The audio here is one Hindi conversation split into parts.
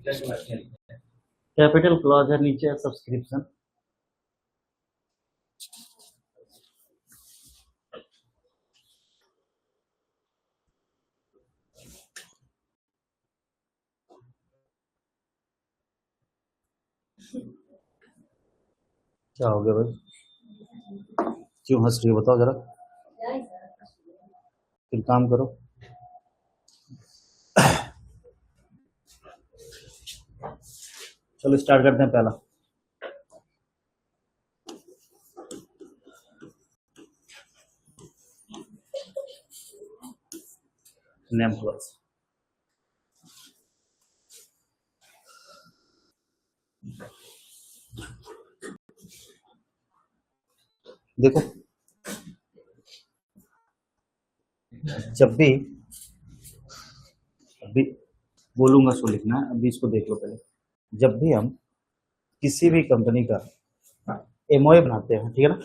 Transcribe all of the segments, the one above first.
कैपिटल क्लॉज है, नीचे सब्सक्रिप्शन। क्या हो गया भाई, क्यों हंस रही हो बताओ जरा, फिर काम करो। चलो स्टार्ट करते हैं। पहला नेम क्लॉज। देखो जब भी अभी बोलूंगा सो लिखना है, अभी इसको देख लो पहले। जब भी हम किसी भी कंपनी का एमओए बनाते हैं, ठीक है ना,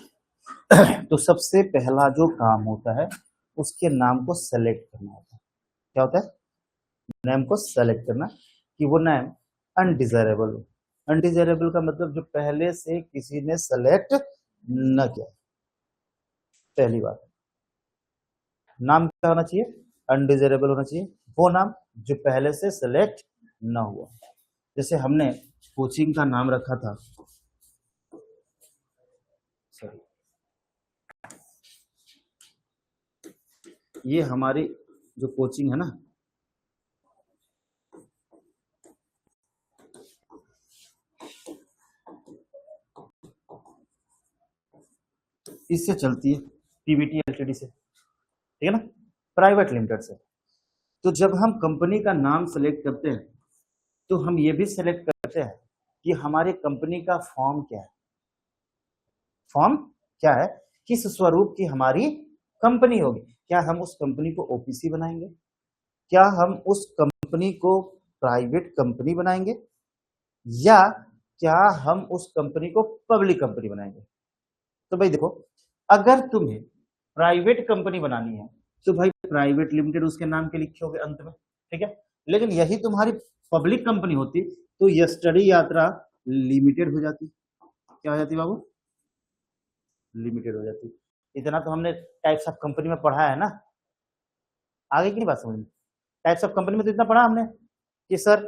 तो सबसे पहला जो काम होता है उसके नाम को सेलेक्ट करना होता है। क्या होता है? नेम को सेलेक्ट करना कि वो नेम अनडिजायरेबल हो। अनडिजायरेबल का मतलब जो पहले से किसी ने सेलेक्ट न किया। पहली बात, नाम क्या होना चाहिए? अनडिजायरेबल होना चाहिए, वो नाम जो पहले से सेलेक्ट ना हुआ। जैसे हमने कोचिंग का नाम रखा था, ये हमारी जो कोचिंग है ना, इससे चलती है, पीवीटी एलटीडी से, ठीक है ना, प्राइवेट लिमिटेड से। तो जब हम कंपनी का नाम सेलेक्ट करते हैं तो हम ये भी सेलेक्ट करते हैं कि हमारे कंपनी का फॉर्म क्या है। फॉर्म क्या है, किस स्वरूप की हमारी कंपनी होगी। क्या हम उस कंपनी को ओपीसी बनाएंगे, क्या हम उस कंपनी को प्राइवेट कंपनी बनाएंगे, या क्या हम उस कंपनी को पब्लिक कंपनी बनाएंगे। तो भाई देखो, अगर तुम्हें प्राइवेट कंपनी बनानी है तो भाई प्राइवेट लिमिटेड उसके नाम के लिखोगे अंत में, ठीक है। लेकिन यही तुम्हारी पब्लिक कंपनी होती तो यस्टरडे यात्रा लिमिटेड हो जाती। क्या हो जाती बाबू? लिमिटेड हो जाती। इतना तो हमने टाइप्स ऑफ कंपनी में पढ़ा है ना, आगे की बात समझ में। टाइप्स ऑफ कंपनी में तो इतना पढ़ा हमने कि सर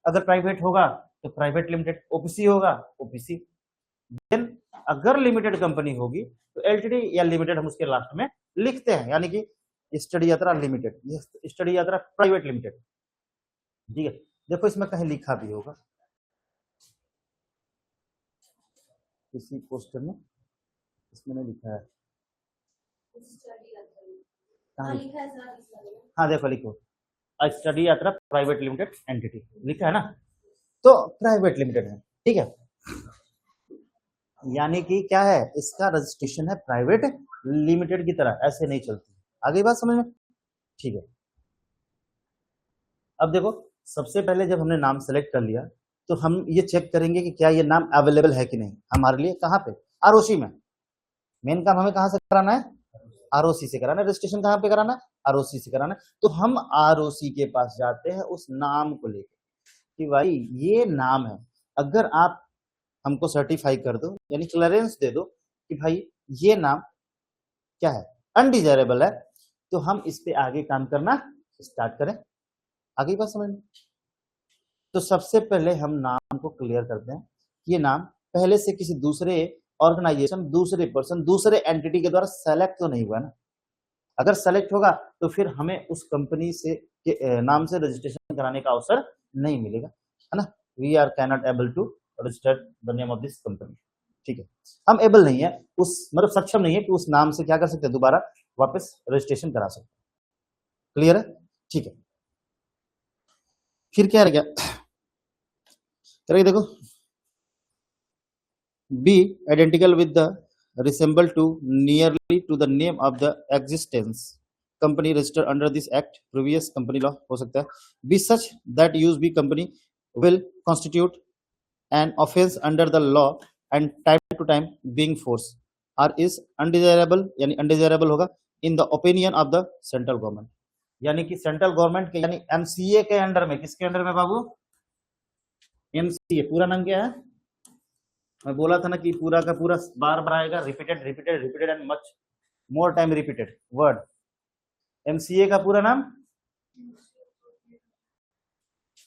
अगर प्राइवेट होगा तो प्राइवेट लिमिटेड, ओपीसी होगा ओपीसी, देन अगर लिमिटेड कंपनी होगी तो एलटीडी या लिमिटेड हम उसके लास्ट में लिखते हैं, यानी कि स्टडी यात्रा लिमिटेड, स्टडी यात्रा प्राइवेट लिमिटेड, ठीक है। देखो इसमें कहीं लिखा भी होगा किसी पोस्टर में, इसमें नहीं लिखा है, हाँ देखो लिखो, स्टडी यात्रा प्राइवेट लिमिटेड एंटिटी लिखा है ना, तो प्राइवेट लिमिटेड है, ठीक है। यानी कि क्या है, इसका रजिस्ट्रेशन है प्राइवेट लिमिटेड की तरह, ऐसे नहीं चलती। आगे बात समझ में, ठीक है। अब देखो, सबसे पहले जब हमने नाम सेलेक्ट कर लिया तो हम ये चेक करेंगे कि क्या ये नाम अवेलेबल है कि नहीं हमारे लिए। कहाँ पे? आरओसी में। मेन काम हमें कहाँ से कराना है? आरओसी से कराना है। रजिस्ट्रेशन कहाँ पे कराना है? आरओसी से कराना है। तो हम आरओसी के पास जाते हैं उस नाम को लेकर कि भाई ये नाम है। अगर आप हमको सर्टिफाई कर दो, यानी क्लियरेंस दे दो कि भाई ये नाम क्या है, अनडिजायरेबल है, तो हम इस पे आगे काम करना स्टार्ट करें। आगे बात समझ में। तो सबसे पहले हम नाम को क्लियर करते हैं। ये नाम पहले से किसी दूसरे ऑर्गेनाइजेशन, दूसरे पर्सन, दूसरे एंटिटी के द्वारा सेलेक्ट तो नहीं हुआ ना। अगर सेलेक्ट होगा तो फिर हमें उस कंपनी से के नाम से रजिस्ट्रेशन कराने का अवसर नहीं मिलेगा, है ना। We are cannot able to register the name of this company, ठीक है। हम एबल नहीं है, उस मतलब सक्षम नहीं है कि उस नाम से क्या कर सकते हैं, दोबारा वापस रजिस्ट्रेशन करा सकते। क्लियर है, ठीक है। फिर क्या रह गया, करेंगे देखो, be identical with the resemble to nearly to the name of the existence company registered under this act, previous company law हो सकता है। be such that use B company will constitute an offense under the law and time to time being force or is undesirable, यानी undesirable होगा in the opinion of the central government, यानी कि सेंट्रल गवर्नमेंट के, यानी एमसीए के अंडर में। किसके अंडर में बाबू? एमसीए पूरा नाम क्या है? मैं बोला था ना कि पूरा का पूरा बार बार आएगा, repeated repeated repeated and much more time repeated word. MCA का पूरा नाम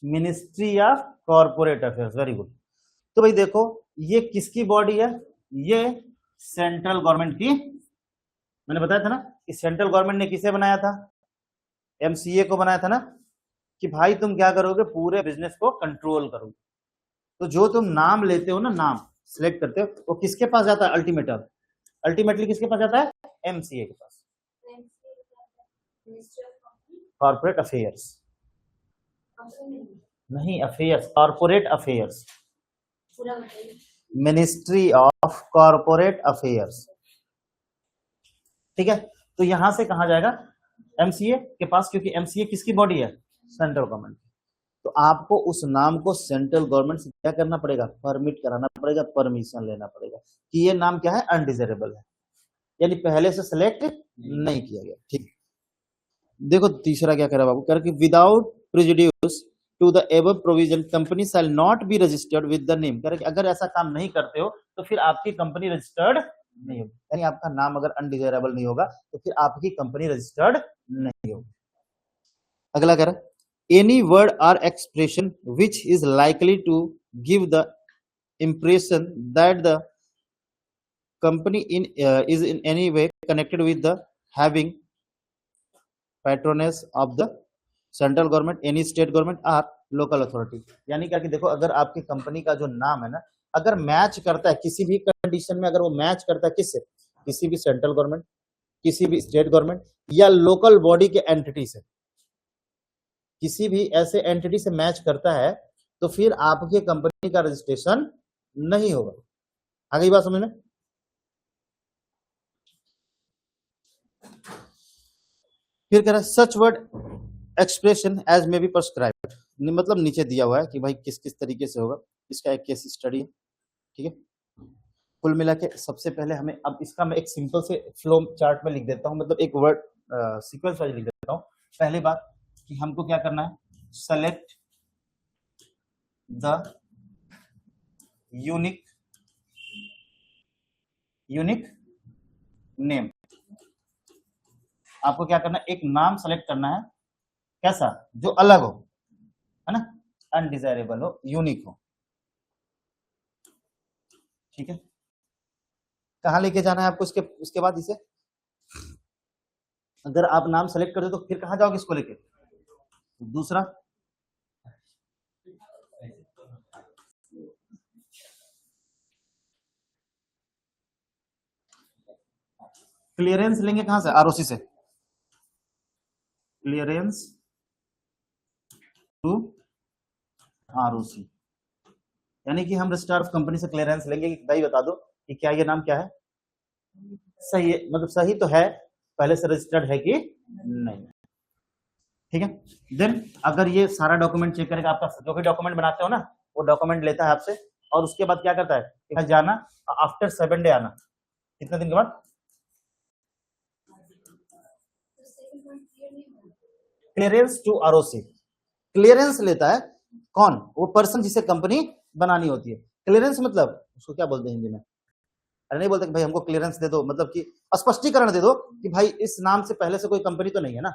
ministry of corporate affairs. Very good. तो भाई देखो ये किसकी बॉडी है? ये सेंट्रल गवर्नमेंट की। मैंने बताया था ना कि सेंट्रल गवर्नमेंट ने किसे बनाया था? एमसीए को बनाया था ना, कि भाई तुम क्या करोगे, पूरे बिजनेस को कंट्रोल करोगे। तो जो तुम नाम लेते हो ना, नाम सिलेक्ट करते हो, वो किसके पास जाता है? अल्टीमेटली किसके पास जाता है? एमसीए के पास, कॉर्पोरेट अफेयर्स। नहीं, affairs, corporate affairs, ministry of corporate affairs. ठीक है, तो यहां से कहा जाएगा एमसीए के पास, क्योंकि एमसीए किसकी बॉडी है? Central government. तो आपको उस नाम को सेंट्रल गवर्नमेंट से क्या करना पड़ेगा? परमिट कराना पड़ेगा, परमिशन लेना पड़ेगा कि ये नाम क्या है? अनडिजायरेबल है, यानी पहले से सिलेक्ट नहीं किया गया। ठीक, देखो तीसरा क्या कह रहा है बाबू, कह रहा कि without prejudice to the above provision company shall not be registered with the name. कह रहा कि अगर ऐसा काम नहीं करते हो तो फिर आपकी कंपनी रजिस्टर्ड नहीं होगी, यानी आपका नाम अगर अनडिजायरेबल नहीं होगा तो फिर आपकी कंपनी रजिस्टर्ड नहीं होगी। अगला कह रहा एनी वर्ड और expression which is likely to give the impression that the company is in any way connected with the having patronage of the central government, any state government or local authority। यानी क्या कि देखो अगर आपकी कंपनी का जो नाम है ना, अगर मैच करता है किसी भी कंडीशन में, अगर वो मैच करता है किससे? किसी भी सेंट्रल गवर्नमेंट, किसी भी स्टेट गवर्नमेंट या लोकल बॉडी के एंटिटी से, किसी भी ऐसे एंटिटी से मैच करता है तो फिर आपकी कंपनी का रजिस्ट्रेशन नहीं होगा। आ गई बात समझ में? फिर कह रहा है such word expression as may be prescribed, मतलब नीचे दिया हुआ है कि भाई किस किस तरीके से होगा, इसका एक केस स्टडी है। ठीक है, कुल मिला के सबसे पहले हमें, अब इसका मैं एक सिंपल से फ्लो चार्ट में लिख देता हूं, मतलब एक वर्ड सीक्वेंस वाइज लिख देता हूं। पहली बात कि हमको क्या करना है, सेलेक्ट द यूनिक नेम। आपको क्या करना है, एक नाम सेलेक्ट करना है, कैसा? जो अलग हो, है ना, अनडिजायरेबल हो, यूनिक हो। ठीक है, कहां लेके जाना है आपको? उसके बाद इसे अगर आप नाम सेलेक्ट कर दो तो फिर कहां जाओगे इसको लेके? दूसरा क्लियरेंस लेंगे कहां से? आरओसी से, क्लियरेंस टू आरओसी, यानी कि हम रजिस्ट्रार ऑफ कंपनी से क्लियरेंस लेंगे कि भाई बता दो कि क्या ये नाम क्या है, सही है, मतलब सही तो है, पहले से रजिस्टर्ड है कि नहीं। ठीक है, देन अगर ये सारा डॉक्यूमेंट चेक करेगा, आपका जो भी डॉक्यूमेंट बनाते हो ना वो डॉक्यूमेंट लेता है आपसे, और उसके बाद क्या करता है, जाना आफ्टर 7 डे आना। कितने दिन के बाद? क्लियरेंस टू आरओसी, क्लियरेंस लेता है कौन? वो पर्सन जिसे कंपनी बनानी होती है। क्लियरेंस मतलब उसको क्या बोलते हैं हिंदी में? अरे नहीं बोलते कि भाई हमको क्लियरेंस दे दो, मतलब कि स्पष्टीकरण दे दो कि भाई इस नाम से पहले से कोई कंपनी तो नहीं है ना,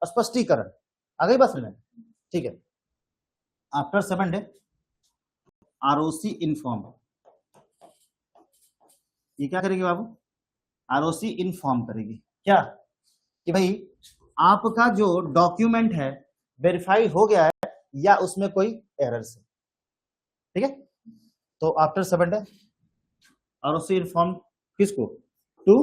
स्पष्टीकरण। आ गई बात में? ठीक है, आफ्टर 7 डे आरओसी इन्फॉर्म, ये क्या करेगी बाबू? आरओसी इन्फॉर्म करेगी क्या कि भाई आपका जो डॉक्यूमेंट है वेरीफाई हो गया है या उसमें कोई एरर्स है। ठीक है, तो आफ्टर 7 डे आरओसी इन्फॉर्म किसको? टू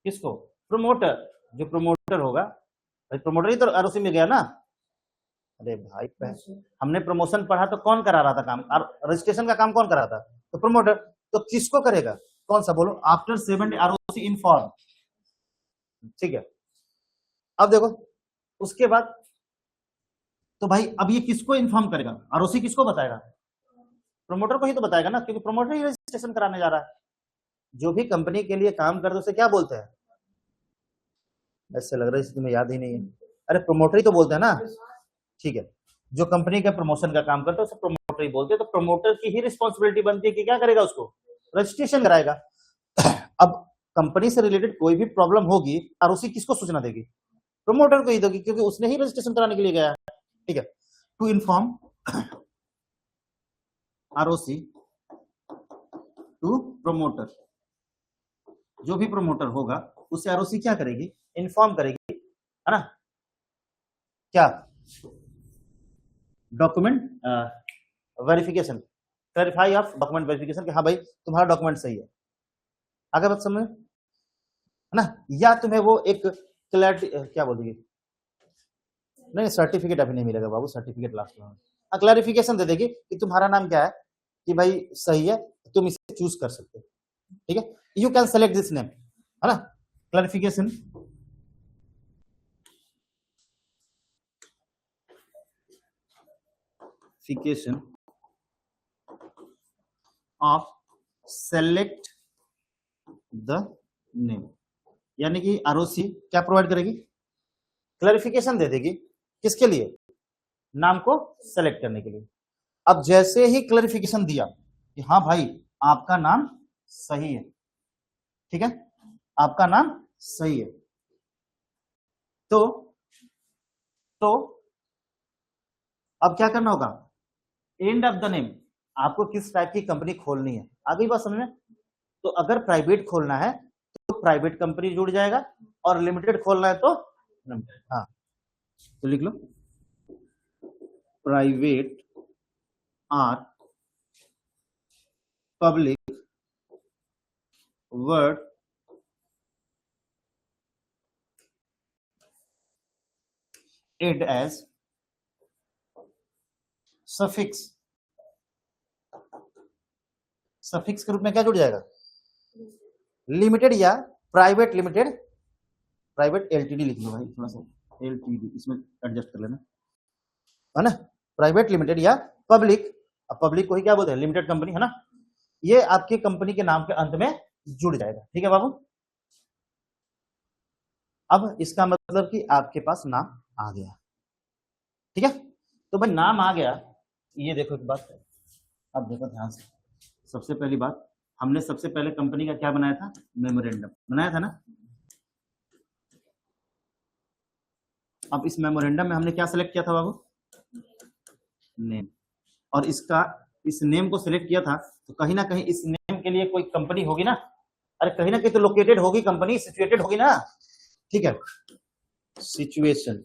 किसको? प्रोमोटर। जो प्रोमोटर होगा, भाई प्रोमोटर ही तो आरओसी में गया ना। अरे भाई हमने प्रमोशन पढ़ा तो कौन करा रहा था काम, रजिस्ट्रेशन का काम कौन करा था? तो प्रोमोटर। तो किसको करेगा? कौन सा बोलो? After 7 day ROC inform. ठीक है, अब देखो उसके बाद तो भाई अब ये किसको इन्फॉर्म करेगा? आरओसी किसको बताएगा? प्रोमोटर को ही तो बताएगा ना, क्योंकि प्रोमोटर ही रजिस्ट्रेशन कराने जा रहा है। जो भी कंपनी के लिए काम करते उसे क्या बोलते हैं? ऐसे लग रहा है इसमें याद ही नहीं है। अरे प्रोमोटर ही तो बोलते हैं ना। ठीक है, जो कंपनी का प्रमोशन का काम करता है उसे प्रमोटर ही बोलते हैं। तो प्रमोटर की ही रिस्पॉन्सिबिलिटी बनती है कि क्या करेगा, उसको रजिस्ट्रेशन कराएगा। अब कंपनी से रिलेटेड कोई भी प्रॉब्लम होगी आरओसी किसको सूचना देगी, प्रमोटर को ही देगी, क्योंकि उसने ही रजिस्ट्रेशन कराने के लिए गया है। ठीक है, to inform ROC to promoter, जो भी प्रोमोटर होगा उससे आरओसी क्या करेगी, इन्फॉर्म करेगी, है ना, क्या document verification, clarify of document verification कि हाँ भाई तुम्हारा डॉक्यूमेंट सही है। आगे बात समझ, है ना, या तुम्हें वो एक क्लैरिटी क्या बोल देगी, नहीं सर्टिफिकेट अभी नहीं मिलेगा बाबू, सर्टिफिकेट लास्ट में, क्लैरिफिकेशन दे देगी कि तुम्हारा नाम क्या है, कि भाई सही है, तुम इसे चूज कर सकते हो। ठीक है, you can select this name, है ना, clarification of select the name, यानी कि आरओसी क्या प्रोवाइड करेगी, क्लैरिफिकेशन दे देगी किसके लिए, नाम को सेलेक्ट करने के लिए। अब जैसे ही क्लैरिफिकेशन दिया कि हाँ भाई आपका नाम सही है, ठीक है, आपका नाम सही है, तो अब क्या करना होगा, एंड ऑफ द नेम, आपको किस टाइप की कंपनी खोलनी है, आगे बात समझ में। तो अगर प्राइवेट खोलना है तो प्राइवेट कंपनी जुड़ जाएगा, और लिमिटेड खोलना है तो लिमिटेड। हाँ तो लिख लो, private or public word add as suffix, suffix के रूप में क्या जुड़ जाएगा, लिमिटेड या प्राइवेट लिमिटेड, प्राइवेट एलटीडी लिख लो भाई, थोड़ा सा एलटीडी इसमें एडजस्ट कर लेना, है ना, प्राइवेट लिमिटेड या पब्लिक, अब पब्लिक को ही क्या बोलते हैं, लिमिटेड कंपनी, है ना, ये आपकी कंपनी के नाम के अंत में जुड़ जाएगा। ठीक है बाबू, अब इसका मतलब कि आपके पास नाम आ गया। ठीक है, तो भाई नाम आ गया, ये देखो एक बात, अब देखो ध्यान से, सबसे पहली बात हमने सबसे पहले कंपनी का क्या बनाया था, मेमोरेंडम बनाया था ना। अब इस मेमोरेंडम में हमने क्या सिलेक्ट किया था बाबू, नेम, और इसका इस नेम को सिलेक्ट किया था तो कहीं ना कहीं इस नेम के लिए कोई कंपनी होगी ना, अरे कहीं ना कहीं तो लोकेटेड होगी कंपनी, सिचुएटेड होगी ना। ठीक है, सिचुएशन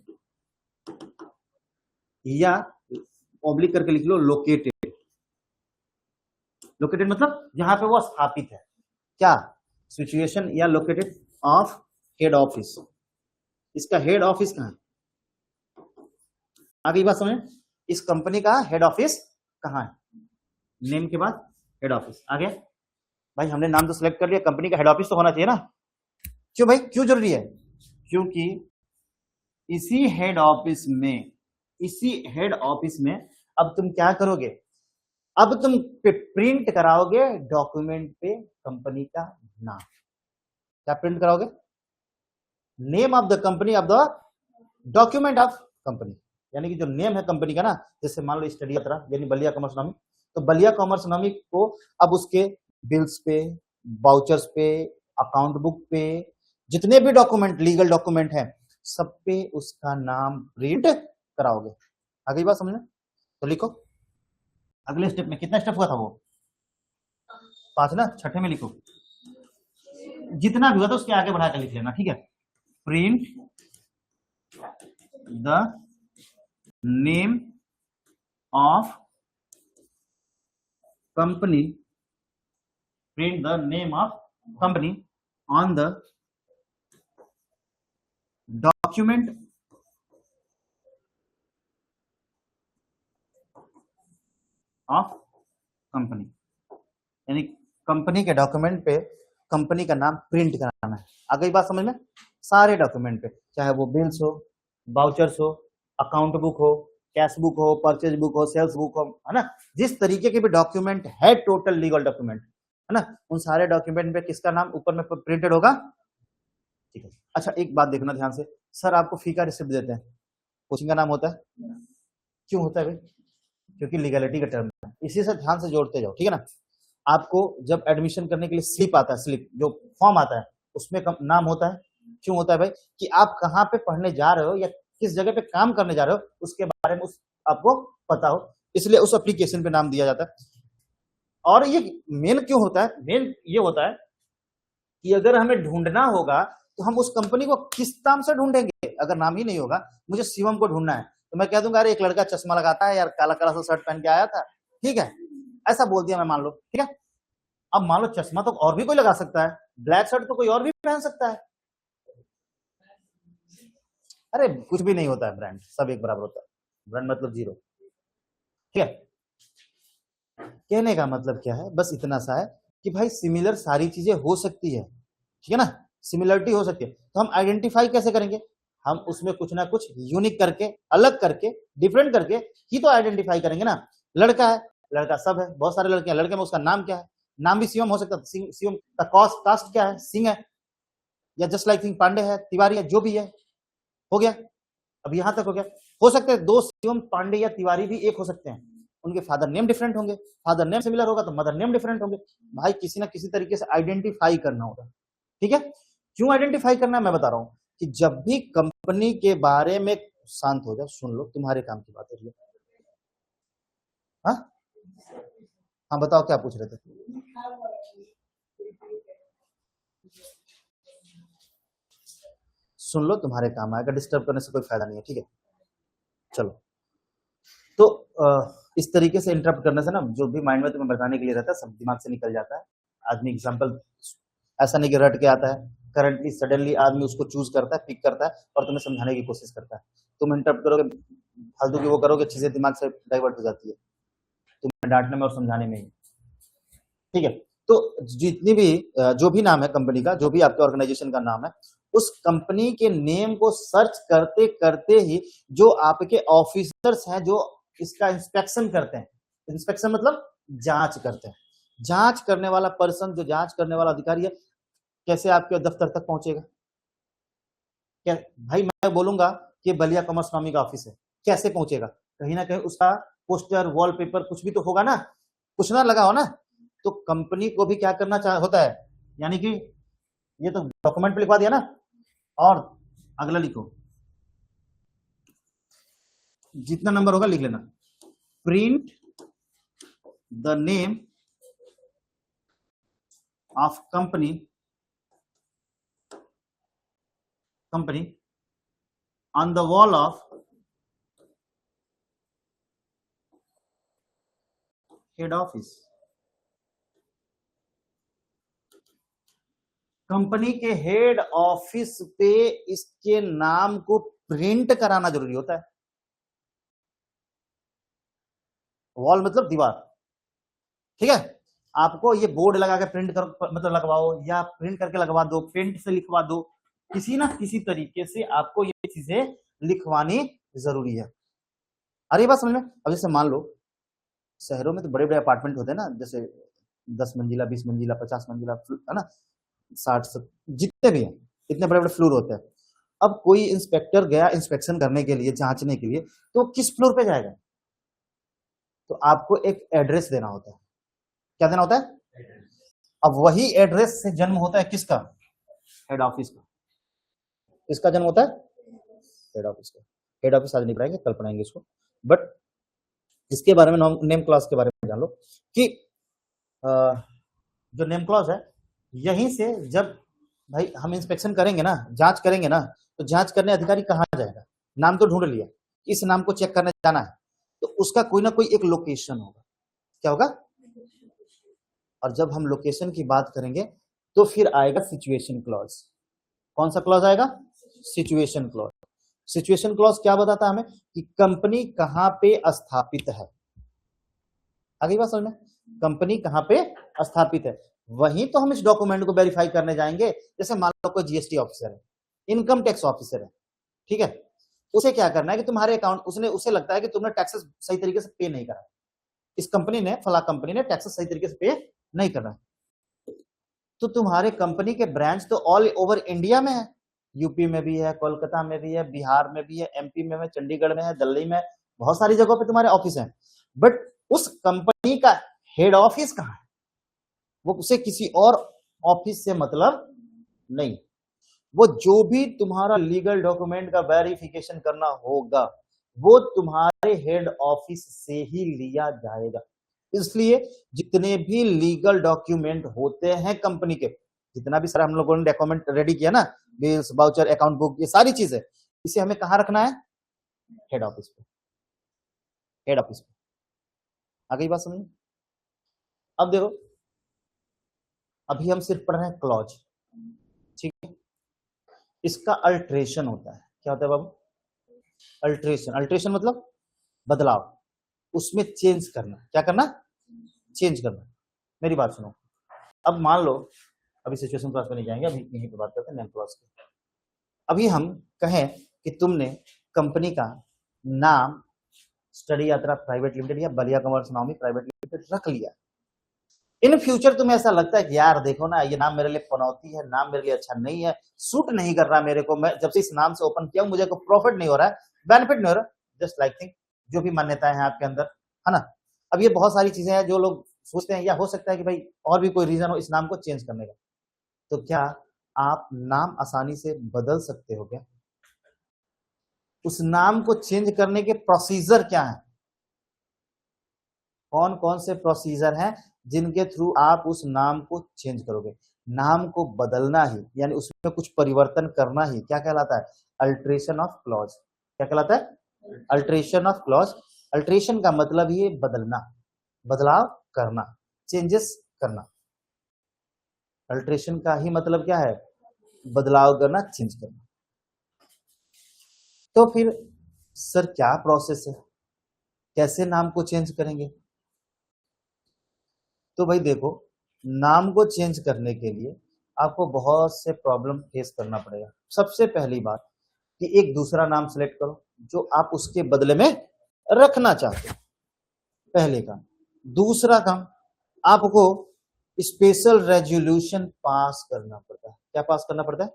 या ऑब्लिक करके लिख लो लोकेटेड, लोकेटेड मतलब जहां पे वो स्थापित है, क्या सिचुएशन या लोकेटेड ऑफ हेड ऑफिस, इसका हेड ऑफिस कहां है, आगे बात समझ, इस कंपनी का हेड ऑफिस कहां है, नेम के बाद हेड ऑफिस। आगे भाई हमने नाम तो सिलेक्ट कर लिया, कंपनी का हेड ऑफिस तो होना चाहिए ना, क्यों भाई, क्यों जरूरी है, क्योंकि इसी हेड ऑफिस में, इसी हेड ऑफिस में अब तुम क्या करोगे, अब तुम प्रिंट कराओगे डॉक्यूमेंट पे कंपनी का नाम, क्या प्रिंट कराओगे, name of the company of the document of company, यानी कि जो नेम है कंपनी का ना, जैसे मान लो स्टडी यात्रा यानी बलिया कॉमर्स इकोनॉमिक, तो बलिया कॉमर्स इकोनॉमिक को अब उसके बिल्स पे, वाउचर्स पे, अकाउंट बुक पे, जितने भी डॉक्यूमेंट लीगल डॉक्यूमेंट है सब पे उसका नाम प्रिंट कराओगे। आगे बात समझना, तो लिखो अगले स्टेप में, कितना स्टेप हुआ था वो, 5 ना, छठे में लिखो, जितना भी हुआ था उसके आगे बढ़ा कर लिख लेना। ठीक है, print the name of company, print the name of company on the document of company, यानी कंपनी के डॉक्यूमेंट पे कंपनी का नाम प्रिंट कराना है। आगे बात समझ में, सारे डॉक्यूमेंट पे, चाहे वो बिल्स हो, वाउचर्स हो, अकाउंट बुक हो, कैश बुक हो, परचेज बुक हो, सेल्स बुक हो, है ना, जिस तरीके के भी डॉक्यूमेंट है, टोटल लीगल डॉक्यूमेंट, है ना, उन सारे डॉक्यूमेंट पे किसका नाम ऊपर में प्रिंटेड होगा। ठीक है, अच्छा एक बात देखना ध्यान से, सर आपको फी का रिसिप्ट देते हैं, कोचिंग का नाम होता है क्यों होता है भाई? क्योंकि लीगलिटी का टर्म है, इसी से ध्यान से जोड़ते जाओ, ठीक है ना। आपको जब एडमिशन करने के लिए स्लिप आता है, स्लिप जो फॉर्म आता है उसमें नाम होता है। क्यों होता है भाई? कि आप कहाँ पे पढ़ने जा रहे हो या किस जगह पे काम करने जा रहे हो उसके बारे में आपको पता हो, इसलिए उस एप्लीकेशन पे नाम दिया जाता है। और ये मेन क्यों होता है? मेन ये होता है कि अगर हमें ढूंढना होगा तो हम उस कंपनी को किस नाम से ढूंढेंगे? अगर नाम ही नहीं होगा, मुझे शिवम को ढूंढना है तो मैं कह दूंगा अरे एक लड़का चश्मा लगाता है यार, काला काला सा शर्ट पहन के आया था, ठीक है, ऐसा बोल दिया मैं, मान लो, ठीक है। अब मान लो चश्मा तो और भी कोई लगा सकता है, ब्लैक शर्ट तो कोई और भी पहन सकता है। अरे कुछ भी नहीं होता है, ब्रांड सब एक बराबर होता है, ब्रांड मतलब जीरो, ठीक है। कहने का मतलब क्या है? बस इतना सा है कि भाई सिमिलर सारी चीजें हो सकती है, ठीक है ना, सिमिलरिटी हो सकती है। तो हम आइडेंटिफाई कैसे करेंगे? हम उसमें कुछ ना कुछ यूनिक करके, अलग करके, डिफरेंट करके ही तो आइडेंटिफाई करेंगे ना। लड़का है, लड़का सब है, बहुत सारे लड़के हैं, लड़के में उसका नाम क्या है? नाम भी शिवम हो सकता है, शिवम का कास्ट क्या है? सिंह है, या जस्ट लाइक सिंह पांडे है, तिवारी है, जो भी है, हो गया। अब यहां तक हो गया। हो सकते हैं दो शिवम पांडे या तिवारी भी एक हो सकते हैं, उनके फादर नेम डिफरेंट होंगे, फादर नेम सिमिलर होगा तो मदर नेम डिफरेंट होंगे। भाई किसी ना किसी तरीके से आइडेंटिफाई करना होगा, ठीक है। क्यों आइडेंटिफाई करना है मैं बता रहा हूं कि जब भी कंपनी के बारे में, शांत हो जाओ, सुन लो, तुम्हारे काम की बात है। हाँ हाँ, बताओ क्या पूछ रहे थे? सुन लो, तुम्हारे काम आएगा, डिस्टर्ब करने से कोई फायदा नहीं है, ठीक है। चलो, तो इस तरीके से इंटरप्ट करने से ना जो भी माइंड में तुम्हें बताने के लिए रहता है सब दिमाग से निकल जाता है। आदमी एग्जांपल ऐसा नहीं कि रट के आता है, करंटली सडनली आदमी उसको चूज करता है, पिक करता है और तुम्हें समझाने की कोशिश करता है। तुम इंटरप्ट करोगे, फालतू की वो करोगे, चीजें दिमाग से डाइवर्ट हो जाती है तुम्हें डांटने में और समझाने में ही, ठीक है। तो जितनी भी जो भी नाम है कंपनी का, जो भी आपके ऑर्गेनाइजेशन का नाम है, उस कंपनी के नेम को सर्च करते करते ही जो आपके ऑफिसर्स हैं जो इसका इंस्पेक्शन करते हैं, इंस्पेक्शन मतलब जांच करते हैं, जांच करने वाला पर्सन, जो जांच करने वाला अधिकारी है, कैसे आपके दफ्तर तक पहुंचेगा? क्या भाई, मैं बोलूंगा कि बलिया कॉमर्स स्वामी का ऑफिस है, कैसे पहुंचेगा? कहीं ना कहीं उसका पोस्टर, वॉलपेपर कुछ भी तो होगा ना, कुछ ना लगा हो ना। तो कंपनी को भी क्या करना होता है, यानी कि ये तो डॉक्यूमेंट पे लिखवा दिया ना, और अगला लिखो, जितना नंबर होगा लिख लेना, print the name of company on the wall of head office। Company के हेड ऑफिस पे इसके नाम को प्रिंट कराना जरूरी होता है। वॉल मतलब दीवार, ठीक है। आपको ये बोर्ड लगा के प्रिंट कर मतलब लगवाओ, या प्रिंट करके लगवा दो, पेंट से लिखवा दो, किसी ना किसी तरीके से आपको ये चीजें लिखवानी जरूरी है। अरे बात समझ में? अब जैसे मान लो शहरों में तो बड़े बड़े अपार्टमेंट होते हैं ना, जैसे 10 मंजिला, 20 मंजिला, 50 मंजिला, है ना, 60 जितने भी हैं, इतने बड़े बड़े फ्लोर होते हैं। अब कोई इंस्पेक्टर गया इंस्पेक्शन करने के लिए, जांचने के लिए, तो किस फ्लोर पे जाएगा? तो आपको एक एड्रेस देना होता है। क्या देना होता है? अब वही एड्रेस से जन्म होता है किसका? हेड ऑफिस का। किसका जन्म होता है? हेड ऑफिस का। हेड ऑफिस आज नहीं पढ़ाएंगे, कल पढ़ाएंगे इसको, बट इसके बारे में नेम क्लॉज के बारे में जान लो कि जो नेम क्लॉज है, यहीं से जब भाई हम इंस्पेक्शन करेंगे ना, जांच करेंगे ना, तो जांच करने अधिकारी कहाँ जाएगा? नाम तो ढूंढ लिया, इस नाम को चेक करने जाना है, तो उसका कोई ना कोई एक लोकेशन होगा। क्या होगा? और जब हम लोकेशन की बात करेंगे तो फिर आएगा सिचुएशन क्लॉज। कौन सा क्लॉज आएगा? Situation clause. सिचुएशन क्लॉज क्या बताता है हमें? कि कंपनी कहां पे स्थापित है। आगे बात समझ में? कंपनी कहां पे स्थापित है, वहीं तो हम इस डॉक्यूमेंट को वेरीफाई करने जाएंगे। जैसे मान लो कोई जीएसटी ऑफिसर है, इनकम टैक्स ऑफिसर है, ठीक है, उसे क्या करना है कि तुम्हारे अकाउंट, उसे लगता है कि तुमने टैक्सेस सही तरीके से पे नहीं करा, इस कंपनी ने, फला कंपनी ने टैक्सेस सही तरीके से पे नहीं कर रहा, तो तुम्हारे कंपनी के ब्रांच तो ऑल ओवर इंडिया में है, यूपी में भी है, कोलकाता में भी है, बिहार में भी है, एमपी में है, चंडीगढ़ में है, दिल्ली में, बहुत सारी जगहों पे तुम्हारे ऑफिस हैं, बट उस कंपनी का हेड ऑफिस कहाँ है, वो उसे किसी और ऑफिस से मतलब नहीं। वो जो भी तुम्हारा लीगल डॉक्यूमेंट का वेरिफिकेशन करना होगा वो तुम्हारे हेड ऑफिस से ही लिया जाएगा। इसलिए जितने भी लीगल डॉक्यूमेंट होते हैं कंपनी के, जितना भी सारा हम लोगों ने डॉक्यूमेंट रेडी किया ना, बिल्स, वाउचर, अकाउंट बुक, ये सारी चीजें, इसे हमें कहाँ रखना है? हेड ऑफिस पे। हेड ऑफिस पे आ गई बात समझ? अब देखो, अभी हम सिर्फ पढ़ रहे हैं क्लॉज, ठीक है। इसका अल्ट्रेशन होता है। क्या होता है बाबू? अल्ट्रेशन। अल्ट्रेशन मतलब बदलाव, उसमें चेंज करना। क्या करना? चेंज करना। मेरी बात सुनो, अब मान लो, अभी सिचुएशन क्लास में नहीं जाएंगे, अभी यहीं पे बात करते हैं नेम क्लास की। अभी हम कहें कि तुमने कंपनी का नाम स्टडी यात्रा प्राइवेट लिमिटेड या बलिया कमर्स नामी प्राइवेट लिमिटेड रख लिया। इन फ्यूचर तुम्हें ऐसा लगता है कि यार देखो ना, ये नाम मेरे लिए पनौती है, नाम मेरे लिए अच्छा नहीं है, सूट नहीं कर रहा मेरे को, मैं जब से इस नाम से ओपन किया मुझे कोई प्रॉफिट नहीं हो रहा है, बेनिफिट नहीं हो रहा, जस्ट लाइक थिंक, जो भी मान्यताएं हैं आपके अंदर, है ना। अब ये बहुत सारी चीजें हैं जो लोग सोचते हैं, या हो सकता है कि भाई और भी कोई रीजन हो इस नाम को चेंज करने का। तो क्या आप नाम आसानी से बदल सकते हो क्या? उस नाम को चेंज करने के प्रोसीजर क्या है? कौन कौन से प्रोसीजर हैं जिनके थ्रू आप उस नाम को चेंज करोगे? नाम को बदलना ही, यानी उसमें कुछ परिवर्तन करना ही क्या कहलाता है? Alteration of clause. क्या कहलाता है? Alteration of clause. अल्ट्रेशन का मतलब ही बदलना, बदलाव करना, चेंजेस करना। अल्ट्रेशन का ही मतलब क्या है? बदलाव करना, चेंज करना। तो फिर सर क्या प्रोसेस है, कैसे नाम को चेंज करेंगे? तो भाई देखो, नाम को चेंज करने के लिए आपको बहुत से प्रॉब्लम फेस करना पड़ेगा। सबसे पहली बात कि एक दूसरा नाम सेलेक्ट करो जो आप उसके बदले में रखना चाहते हो, पहले काम। दूसरा काम, आपको स्पेशल रेजोल्यूशन पास करना पड़ता है। क्या पास करना पड़ता है?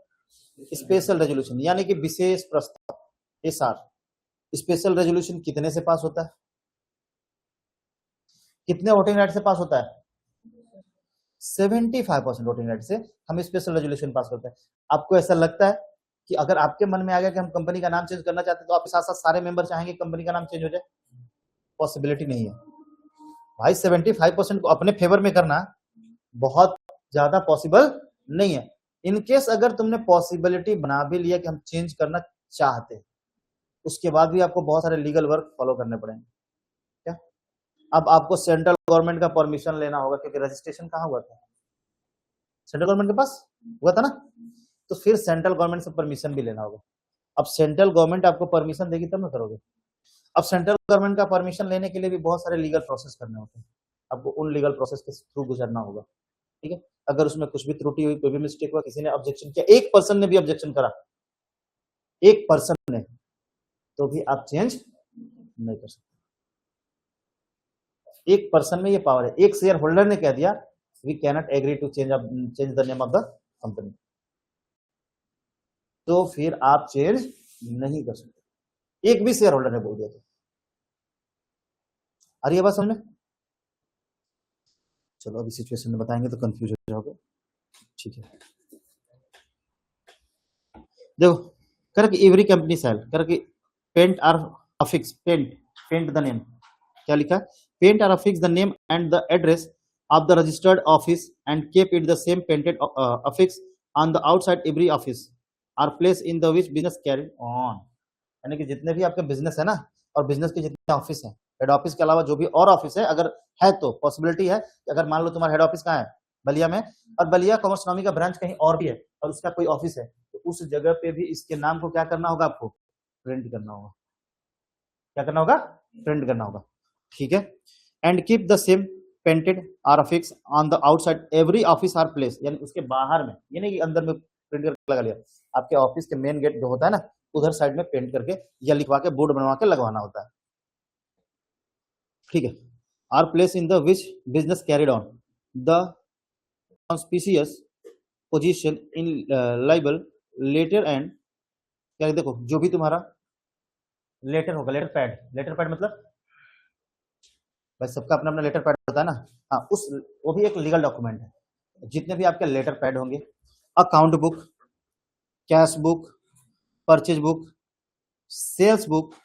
स्पेशल रेजोल्यूशन, यानी कि विशेष प्रस्ताव, एसआर। स्पेशल रेजोल्यूशन कितने से पास होता है? कितने वोटिंग राइट से पास होता है? 75% वोटिंग राइट से हम स्पेशल रेजोल्यूशन पास करते हैं। आपको ऐसा लगता है कि अगर आपके मन में आ गया कि हम कंपनी का नाम चेंज करना चाहते हैं तो आपके साथ साथ सारे मेंबर चाहेंगे कंपनी का नाम चेंज हो जाए? पॉसिबिलिटी नहीं है भाई। 75% को अपने फेवर में करना बहुत ज्यादा पॉसिबल नहीं है। इनकेस अगर तुमने पॉसिबिलिटी बना भी लिया कि हम चेंज करना चाहते हैं, उसके बाद भी आपको बहुत सारे लीगल वर्क फॉलो करने पड़ेंगे। क्या? अब आपको सेंट्रल गवर्नमेंट का परमिशन लेना होगा, क्योंकि रजिस्ट्रेशन कहाँ हुआ था? सेंट्रल गवर्नमेंट के पास हुआ था ना। तो फिर सेंट्रल गवर्नमेंट से परमिशन भी लेना होगा। अब सेंट्रल गवर्नमेंट आपको परमिशन देगी तब ना करोगे। अब सेंट्रल गवर्नमेंट का परमिशन लेने के लिए भी बहुत सारे लीगल प्रोसेस करने होते हैं, आपको उन लीगल प्रोसेस के थ्रू गुजरना होगा, ठीक है। अगर उसमें कुछ भी त्रुटि हुई, कोई भी मिस्टेक हुआ, किसी ने ऑब्जेक्शन किया, एक पर्सन ने भी ऑब्जेक्शन करा, एक पर्सन ने, तो भी आप चेंज नहीं कर सकते। एक पर्सन में ये पावर है, एक शेयर होल्डर ने कह दिया we cannot agree to change the name of the company, तो फिर आप चेंज नहीं कर सकते। एक भी शेयर होल्डर ने बोल दिया तो। आ रही है बात समझ में? चलो अभी सिचुएशन में बताएंगे तो कंफ्यूज हो जाओगे, ठीक है। देखो, कर एवरी कंपनी सेल कर paint or affix, paint the name. क्या लिखा है? Paint or affix the name and the address of the registered office and keep it the same painted affix on the outside every office are placed in the which business carried on। यानी कि जितने भी आपके बिजनेस है ना, और बिजनेस के जितने ऑफिस हैं, हेड ऑफिस के अलावा जो भी और ऑफिस है, अगर है तो पॉसिबिलिटी है कि अगर मान लो तुम्हारा हेड ऑफिस कहाँ है? बलिया में, और बलिया कॉमर्स नामी का ब्रांच कहीं और भी है और उसका कोई ऑफिस है, तो उस जगह पे भी इसके नाम को क्या करना होगा? आपको प्रिंट करना होगा। क्या करना होगा? प्रिंट करना होगा, ठीक है। And keep the same painted or affix on the outside every office or place, यानी उसके बाहर में, ये नहीं कि अंदर में प्रिंट करके लगा लिया। आपके ऑफिस के मेन गेट जो होता है ना, उधर साइड में पेंट करके या लिखवा के बोर्ड बनवा के लगवाना होता है, ठीक है। Or place in the which business carried on the conspicuous position in legible letter and. क्या देखो, जो भी तुम्हारा लेटर होगा, लेटर पैड। लेटर पैड मतलब भाई सबका अपना अपना लेटर पैड होता है ना। हाँ, उस वो भी एक लीगल डॉक्यूमेंट है। जितने भी आपके लेटर पैड होंगे, account book, cash book, purchase book, sales book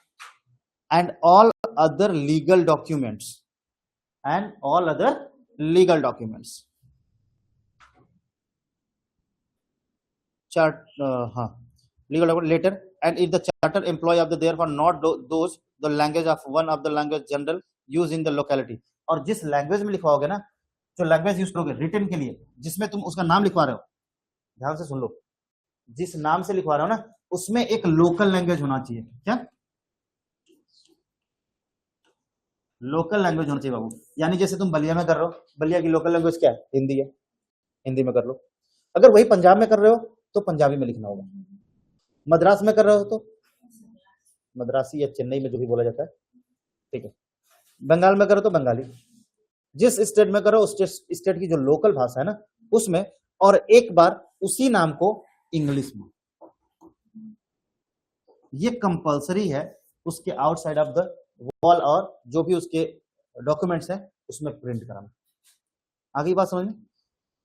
and all other legal documents and all other legal documents. Chart, हाँ, legal document later, and if the charter employee of the therefore not those the language of one of the language general use in the locality। और जिस लैंग्वेज में लिखवाओगे ना, जो लैंग्वेज यूज करोगे रिटर्न के लिए, जिसमें तुम उसका नाम लिखवा रहे हो, ध्यान से सुन लो, जिस नाम से लिखवा रहे हो ना, उसमें एक लोकल लैंग्वेज होना चाहिए। क्या लोकल लैंग्वेज होना चाहिए बाबू? यानी जैसे तुम बलिया में कर रहे हो, बलिया की लोकल लैंग्वेज क्या है? हिंदी है, हिंदी में कर लो। अगर वही पंजाब में कर रहे हो तो पंजाबी में लिखना होगा। मद्रास में कर रहे हो तो मद्रासी या चेन्नई में जो भी बोला जाता है, ठीक है। बंगाल में करो तो बंगाली। जिस स्टेट में करो उस स्टेट की जो लोकल भाषा है ना उसमें, और एक बार उसी नाम को इंग्लिश में। ये कंपलसरी है उसके आउटसाइड ऑफ द वॉल, और जो भी उसके डॉक्यूमेंट्स हैं उसमें प्रिंट कराना। आगे बात समझ में?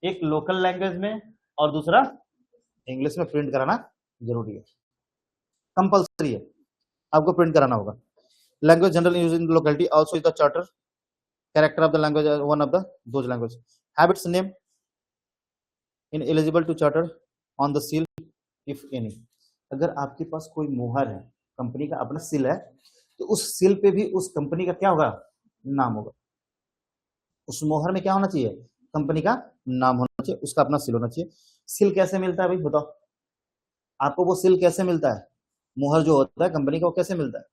एक लोकल लैंग्वेज में और दूसरा इंग्लिश में प्रिंट कराना जरूरी है, कंपलसरी है, आपको प्रिंट कराना होगा। Language general use in locality also is the charter character of the language, one of the those language habits name in eligible to charter on the seal if any. अगर आपके पास कोई मोहर है, कंपनी का अपना सील है, तो उस सील पे भी उस कंपनी का क्या होगा? नाम होगा। उस मोहर में क्या होना चाहिए? कंपनी का नाम होना चाहिए, उसका अपना सील होना चाहिए। सील कैसे मिलता है भाई बताओ? आपको वो सील कैसे मिलता है? मोहर जो होता है कंपनी का, वो कैसे मिलता है?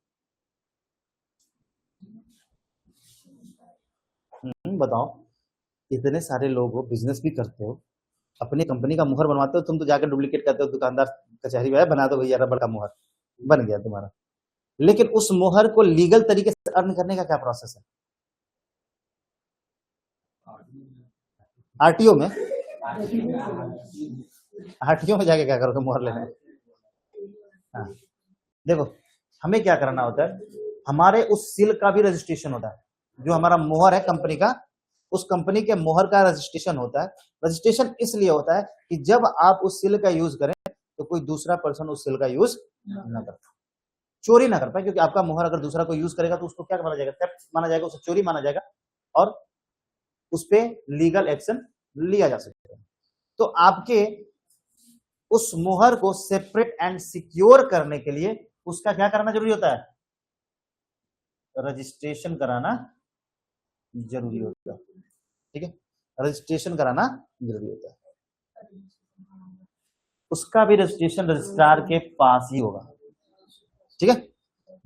बताओ। इतने सारे लोग हो, बिजनेस भी करते हो, अपनी कंपनी का मुहर बनवाते हो, तुम तो जाकर डुप्लीकेट करते हो, दुकानदार कचहरी में बना दो भैया रबड़ का मुहर, बन गया तुम्हारा। लेकिन उस मुहर को लीगल तरीके से अर्न करने का क्या प्रोसेस है? आरटीओ में, आरटीओ में जाके क्या करोगे मुहर लेने? हाँ, देखो हमें क्या करना होता है, हमारे उस सील का भी रजिस्ट्रेशन होता है। जो हमारा मोहर है कंपनी का, उस कंपनी के मोहर का रजिस्ट्रेशन होता है। रजिस्ट्रेशन इसलिए होता है कि जब आप उस सील का यूज करें तो कोई दूसरा पर्सन उस सील का यूज ना कर पाए, चोरी ना कर पाए। क्योंकि आपका मोहर अगर दूसरा कोई यूज करेगा तो उसको क्या माना जाएगा? थेफ्ट माना जाएगा, उसे चोरी माना जाएगा, और उस पर लीगल एक्शन लिया जा सकता है। तो आपके उस मोहर को सेपरेट एंड सिक्योर करने के लिए उसका क्या करना जरूरी होता है? रजिस्ट्रेशन कराना जरूरी होता है, ठीक है। रजिस्ट्रेशन कराना जरूरी होता है। उसका भी रजिस्ट्रेशन रजिस्ट्रार के पास ही होगा, ठीक है।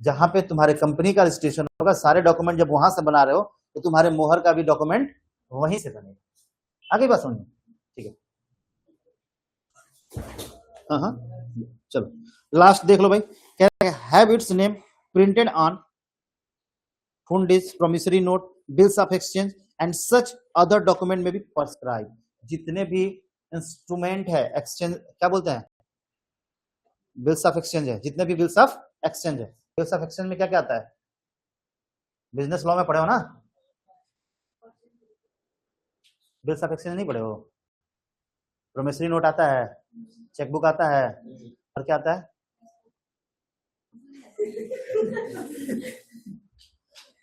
जहां पे तुम्हारे कंपनी का रजिस्ट्रेशन होगा, सारे डॉक्यूमेंट जब वहां से बना रहे हो तो तुम्हारे मोहर का भी डॉक्यूमेंट वहीं से बनेगा। आगे बात समझिए, ठीक है। हाँ, चलो लास्ट देख लो भाई। कह रहे हैं have its name printed on फुंडिस, promissory note, bills of exchange and such other document में भी प्रिस्क्राइब। जितने भी इंस्ट्रूमेंट है एक्सचेंज, क्या बोलते हैं? बिल्स ऑफ एक्सचेंज है। जितने भी बिल्स ऑफ एक्सचेंज है, बिल्स ऑफ एक्सचेंज में क्या क्या आता है? बिजनेस लॉ में पढ़े हो ना? बिल्स ऑफ एक्सचेंज नहीं पढ़े हो? प्रोमिसरी नोट आता है, चेकबुक आता है, और क्या आता है?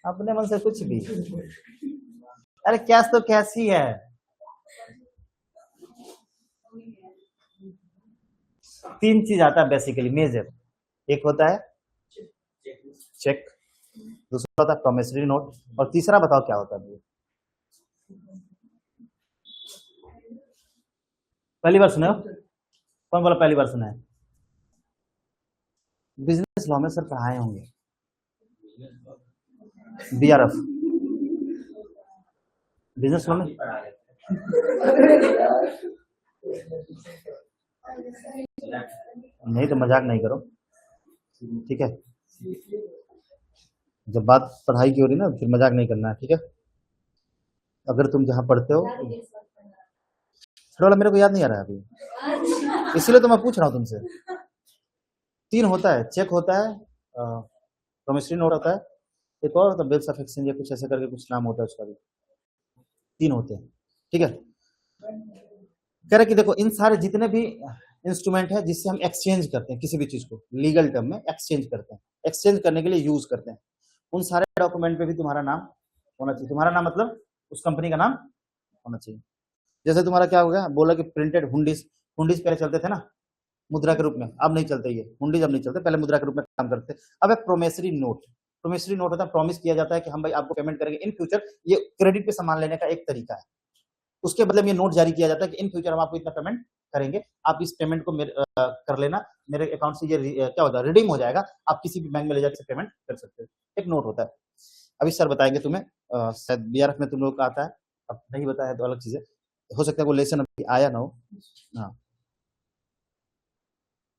अपने मन से कुछ भी। अरे कैश तो कैश ही है। तीन चीज आता है बेसिकली मेजर। एक होता है चेक, दूसरा होता है प्रॉमिसरी नोट, और तीसरा बताओ क्या होता है? पहली बार सुने हो? कौन बोला पहली बार सुना है? बिजनेस लॉ में सर पढ़ाए होंगे, बीआरएफ बिजनेस लॉ में। नहीं तो मजाक नहीं करो, ठीक है। जब बात पढ़ाई की हो रही ना, फिर मजाक नहीं करना है, ठीक है। अगर तुम जहां पढ़ते हो, थोड़ा मेरे को याद नहीं आ रहा है अभी, इसलिए तो मैं पूछ रहा हूँ तुमसे। तीन होता है, चेक होता है, प्रोमिसरी नोट होता है, एक और होता है बिल्स ऑफ एक्सचेंज या कुछ ऐसे करके कुछ नाम होता है उसका भी, 3 होते हैं। ठीक है, कह रहे कि देखो इन सारे जितने भी इंस्ट्रूमेंट है जिससे हम एक्सचेंज करते हैं किसी भी चीज को, लीगल टर्म में एक्सचेंज करते हैं, एक्सचेंज करने के लिए यूज करते हैं, उन सारे डॉक्यूमेंट पे भी तुम्हारा नाम होना चाहिए। तुम्हारा नाम मतलब उस कंपनी का नाम होना चाहिए। जैसे तुम्हारा क्या हो गया, बोला कि प्रिंटेड हुंडीज, हुंडीज पहले चलते थे ना मुद्रा के रूप में, अब नहीं चलते, ये हुंडीज अब नहीं चलते, पहले मुद्रा के रूप में काम करते थे। अब एक प्रोमिसरी नोट, प्रोमिसरी नोट होता है, प्रॉमिस किया जाता है कि हम भाई आपको पेमेंट करेंगे इन फ्यूचर, ये क्रेडिट पे सामान लेने का एक तरीका है। उसके बदले में ये नोट जारी किया जाता है कि इन फ्यूचर हम आपको इतना पेमेंट करेंगे, आप इस पेमेंट को कर लेना, मेरे अकाउंट से ये क्या होता है, रिडीम हो जाएगा, आप किसी भी बैंक में ले जाकर पेमेंट कर सकते हो। एक नोट होता है। अभी सर बताएंगे तुम्हें, शायद बीआरएफ में तुम लोग का आता है, अब नहीं बताया तो अलग चीज है, हो सकता है वो लेसन अभी आया ना हो। हाँ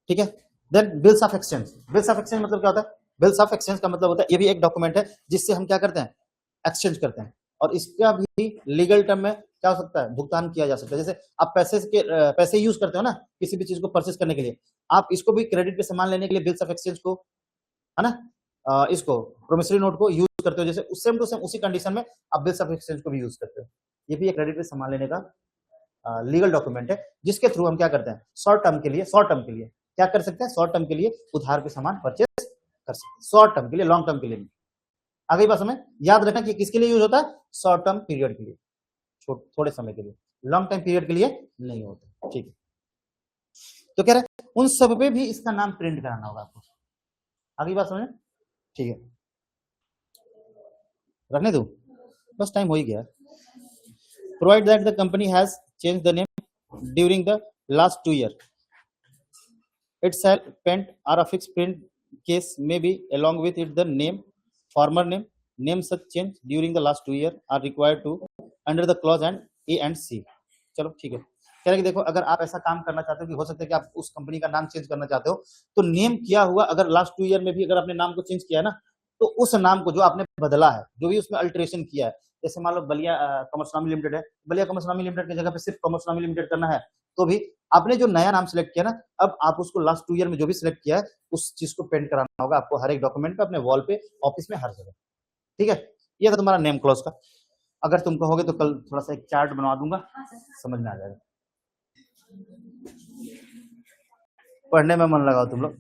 ठीक है। Then bills of exchange, bills of exchange मतलब क्या होता है, बिल्स ऑफ एक्सचेंज का मतलब होता है ये भी एक डॉक्यूमेंट है जिससे हम क्या करते हैं, एक्सचेंज करते हैं, और इसका भी लीगल टर्म में क्या हो सकता है, भुगतान किया जा सकता है। जैसे आप पैसे यूज करते हो ना किसी भी चीज को परचेस करने के लिए, आप इसको भी क्रेडिट पे सामान लेने के लिए बिल्स ऑफ एक्सचेंज को, है ना, इसको प्रोमिसरी नोट को यूज करते हो, जैसे सेम टू सेम उसी कंडीशन में आप बिल्स ऑफ एक्सचेंज को भी यूज करते हो। ये भी एक क्रेडिट पे सामान लेने का लीगल डॉक्यूमेंट है जिसके थ्रू हम क्या करते हैं, शॉर्ट टर्म के लिए, शॉर्ट टर्म के लिए क्या कर सकते हैं, शॉर्ट टर्म के लिए उधार पे सामान परचेस कर सकते हैं, शॉर्ट टर्म के लिए, लॉन्ग टर्म के लिए नहीं। आगे बात हमें याद रखना कि किसके लिए यूज होता है, शॉर्ट टर्म पीरियड के लिए, थोड़े समय के लिए, लॉन्ग टाइम पीरियड के लिए नहीं होता। ठीक है, तो कह रहे उन सब पे भी इसका नाम प्रिंट कराना होगा आपको। आगे बात समझे, ठीक है, रखने दो, बस टाइम हो ही गया। Provide that the company has change the name during the last 2 years, it shall paint or affix print case may be along with it the name, former name such change during the last 2 years are required to under the clause and A and C। चलो ठीक है, कह रहे कि देखो अगर आप ऐसा काम करना चाहते हो कि हो सकता है कि आप उस कंपनी का नाम चेंज करना चाहते हो, तो नेम किया हुआ अगर लास्ट 2 ईयर में भी अगर आपने नाम को चेंज किया है ना, तो उस नाम को जो आपने बदला है, जो भी उसमें अल्टरेशन किया है, जैसे मान लो बलिया कॉमर्सनामी लिमिटेड है, बलिया कॉमर्सनामी लिमिटेड की जगह पे सिर्फ कॉमर्सनामी लिमिटेड करना है, तो भी आपने जो नया नाम सिलेक्ट किया ना, अब आप उसको लास्ट 2 ईयर में जो भी सिलेक्ट किया है उस चीज को पेंट कराना होगा आपको हर एक डॉक्यूमेंट पे, अपने वॉल पे, ऑफिस में, हर जगह। ठीक है, ये था तुम्हारा नेम क्लॉज का। अगर तुम कहोगे तो कल थोड़ा सा एक चार्ट बनवा दूंगा, समझ में आ जाएगा, पढ़ने में मन लगाओ तुम लोग।